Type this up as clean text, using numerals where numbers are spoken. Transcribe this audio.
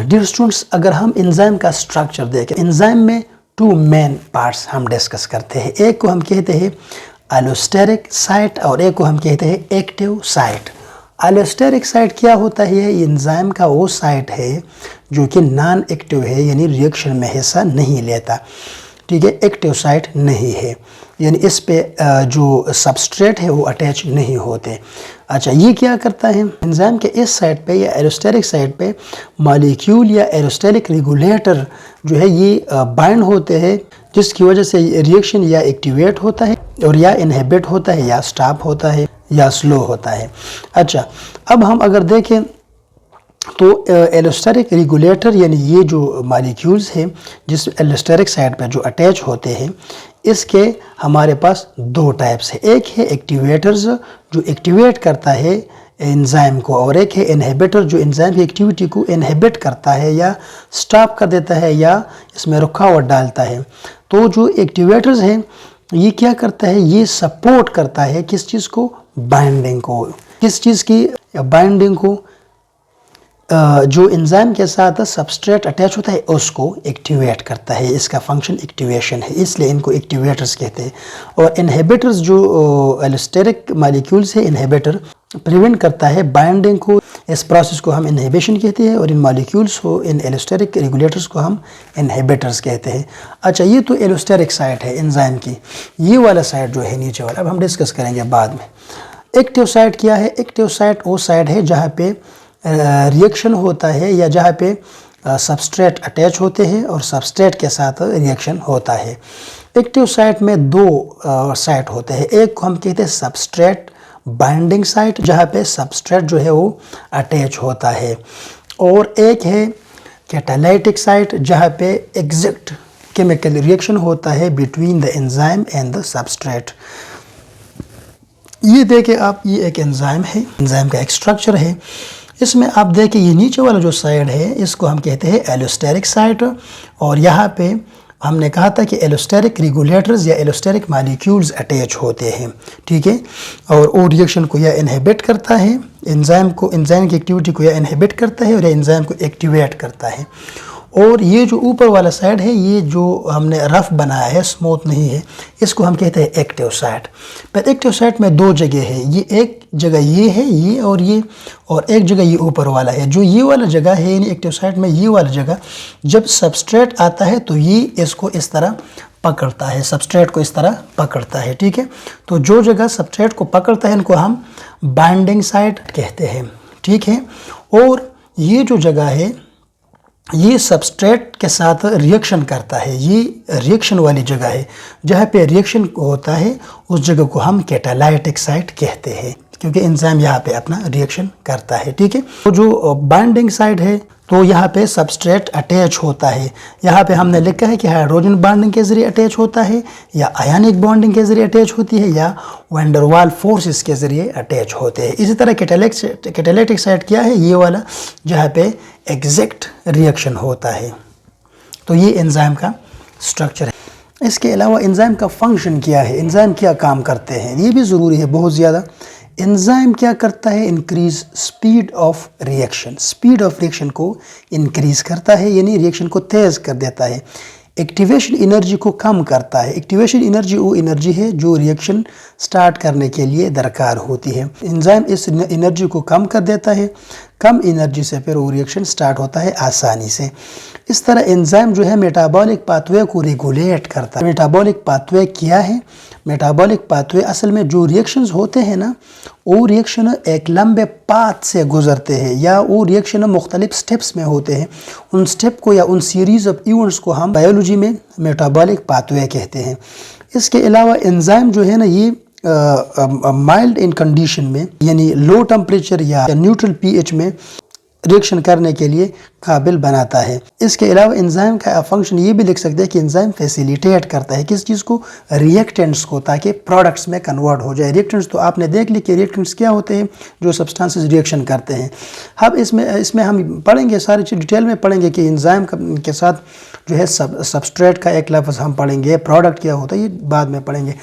Dear students, अगर हम enzyme का स्ट्रक्चर देखें, एंजाइम में टू मेन पार्ट्स हम डिस्कस करते हैं। एक को हम कहते हैं एलोस्टेरिक साइट और एक को हम कहते हैं एक्टिव साइट। एलोस्टेरिक साइट क्या होता है? एंजाइम का वो साइट है जो कि नॉन एक्टिव है, यानी रिएक्शन में हिस्सा नहीं लेता। ठीक है, एक्टिव साइट नहीं है, यानी इस पे जो सबस्ट्रेट है वो अटैच नहीं होते। अच्छा, ये क्या करता है? एंजाइम के इस साइड पे या एलोस्टेरिक साइड पे मॉलिक्यूल या एलोस्टेरिक रेगुलेटर जो है ये बाइंड होते हैं, जिसकी वजह से रिएक्शन या एक्टिवेट होता है और या इनहिबिट होता है या स्टॉप होता है या स्लो होता है। अच्छा, अब हम अगर देखें तो एलोस्टेरिक रेगुलेटर यानी ये जो मॉलिक्यूल्स हैं जिस एलोस्टेरिक साइड पे जो अटैच होते हैं, इसके हमारे पास दो टाइप्स है। एक है एक्टिवेटर्स जो एक्टिवेट करता है एंजाइम को, और एक है इनहिबिटर जो एंजाइम की एक्टिविटी को इनहिबिट करता है या स्टॉप कर देता है या इसमें रुकावट डालता है। तो जो एक्टिवेटर्स हैं ये क्या करता है? ये सपोर्ट करता है किस चीज़ को? बाइंडिंग को। किस चीज़ की बाइंडिंग को? जो एंजाइम के साथ सबस्ट्रेट अटैच होता है उसको एक्टिवेट करता है। इसका फंक्शन एक्टिवेशन है, इसलिए इनको एक्टिवेटर्स कहते हैं। और इनहिबिटर्स जो एलोस्टेरिक मॉलिक्यूल्स है, इनहिबिटर प्रिवेंट करता है बाइंडिंग को। इस प्रोसेस को हम इनहिबिशन कहते हैं और इन मॉलिक्यूल्स को, इन एलोस्टेरिक रेगुलेटर्स को हम इनहिबिटर्स कहते हैं। अच्छा, ये तो एलोस्टेरिक साइट है एंजाइम की। ये वाला साइट जो है नीचे वाला, अब हम डिस्कस करेंगे बाद में। एक्टिव साइट क्या है? एक्टिव साइट वो साइट है जहाँ पे रिएक्शन होता है या जहाँ पे सबस्ट्रेट अटैच होते हैं और सबस्ट्रेट के साथ रिएक्शन होता है। एक्टिव साइट में दो साइट होते हैं। एक को हम कहते हैं सबस्ट्रेट बाइंडिंग साइट जहाँ पे सबस्ट्रेट जो है वो अटैच होता है, और एक है कैटालाइटिक साइट जहाँ पे एग्जैक्ट केमिकल रिएक्शन होता है between the enzyme and the substrate. ये देखें आप, ये एक एंजाइम है, एंजाइम का एक स्ट्रक्चर है। इसमें आप देखें ये नीचे वाला जो साइड है इसको हम कहते हैं एलोस्टेरिक साइट, और यहाँ पे हमने कहा था कि एलोस्टेरिक रेगुलेटर्स या एलोस्टेरिक मॉलिक्यूल्स अटैच होते हैं। ठीक है, और वो रिएक्शन को या इनहिबिट करता है, एंजाइम की एक्टिविटी को या इनहिबिट करता है और या एंजाइम को एक्टिवेट करता है। और ये जो ऊपर वाला साइड है, ये जो हमने रफ बनाया है, स्मूथ नहीं है, इसको हम कहते हैं एक्टिव साइट। पर एक्टिव साइट में दो जगह है, ये एक जगह ये है, ये और एक जगह ये ऊपर वाला है। जो ये वाला जगह है यानी एक्टिव साइट में ये वाला जगह, जब सबस्ट्रेट आता है तो ये इसको इस तरह पकड़ता है, सबस्ट्रेट को इस तरह पकड़ता है। ठीक है, तो जो जगह सबस्ट्रेट को पकड़ता है इनको हम बाइंडिंग साइट कहते हैं। ठीक है, और ये जो जगह है ये सबस्ट्रेट के साथ रिएक्शन करता है, ये रिएक्शन वाली जगह है। जहाँ पे रिएक्शन होता है उस जगह को हम कैटालाइटिक साइट कहते हैं, क्योंकि एंजाइम यहाँ पे अपना रिएक्शन करता है। ठीक है, तो जो बाइंडिंग साइट है तो यहाँ पे सबस्ट्रेट अटैच होता है। यहाँ पे हमने लिखा है कि हाइड्रोजन बॉन्डिंग के ज़रिए अटैच होता है या आयनिक बॉन्डिंग के ज़रिए अटैच होती है या वैन डर वाल फोर्सेस के ज़रिए अटैच होते हैं। इसी तरह कैटालाइटिक साइट क्या है? ये वाला जहाँ पे एग्जैक्ट रिएक्शन होता है। तो ये एंजाइम का स्ट्रक्चर है। इसके अलावा एंजाइम का फंक्शन क्या है, एंजाइम क्या काम करते हैं, ये भी ज़रूरी है बहुत ज़्यादा। एंजाइम क्या करता है? Increase speed of reaction, speed of reaction को इंक्रीज करता है, यानी रिएक्शन को तेज़ कर देता है। एक्टिवेशन एनर्जी को कम करता है। एक्टिवेशन एनर्जी वो एनर्जी है जो रिएक्शन स्टार्ट करने के लिए दरकार होती है। एंजाइम इस एनर्जी को कम कर देता है, कम एनर्जी से फिर वो रिएक्शन स्टार्ट होता है आसानी से। इस तरह एंजाइम जो है मेटाबॉलिक पाथवे को रेगुलेट करता है। मेटाबॉलिक पाथवे क्या है? मेटाबॉलिक पाथवे असल में जो रिएक्शंस होते हैं ना, वो रिएक्शन एक लंबे पाथ से गुजरते हैं या वो रिएक्शन मुख्तलिफ स्टेप्स में होते हैं। उन स्टेप को या उन सीरीज़ ऑफ इवेंट्स को हम बायोलॉजी में मेटाबॉलिक पाथवे कहते हैं। इसके अलावा एंजाइम जो है ना ये माइल्ड इन कंडीशन में यानी लो टेम्परेचर या न्यूट्रल पीएच में रिएक्शन करने के लिए काबिल बनाता है। इसके अलावा एंजाइम का फंक्शन ये भी लिख सकते हैं कि एंजाइम फैसिलिटेट करता है किस चीज़ को? रिएक्टेंट्स को, ताकि प्रोडक्ट्स में कन्वर्ट हो जाए। रिएक्टेंट्स तो आपने देख ली कि रिएक्टेंट्स क्या होते हैं, जो सब्सटेंसेस रिएक्शन करते हैं। अब इसमें हम पढ़ेंगे, सारी चीज़ डिटेल में पढ़ेंगे कि एंजाइम के साथ जो है सबस्ट्रेट का एक लफ्ज़ हम पढ़ेंगे, प्रोडक्ट क्या होता है ये बाद में पढ़ेंगे।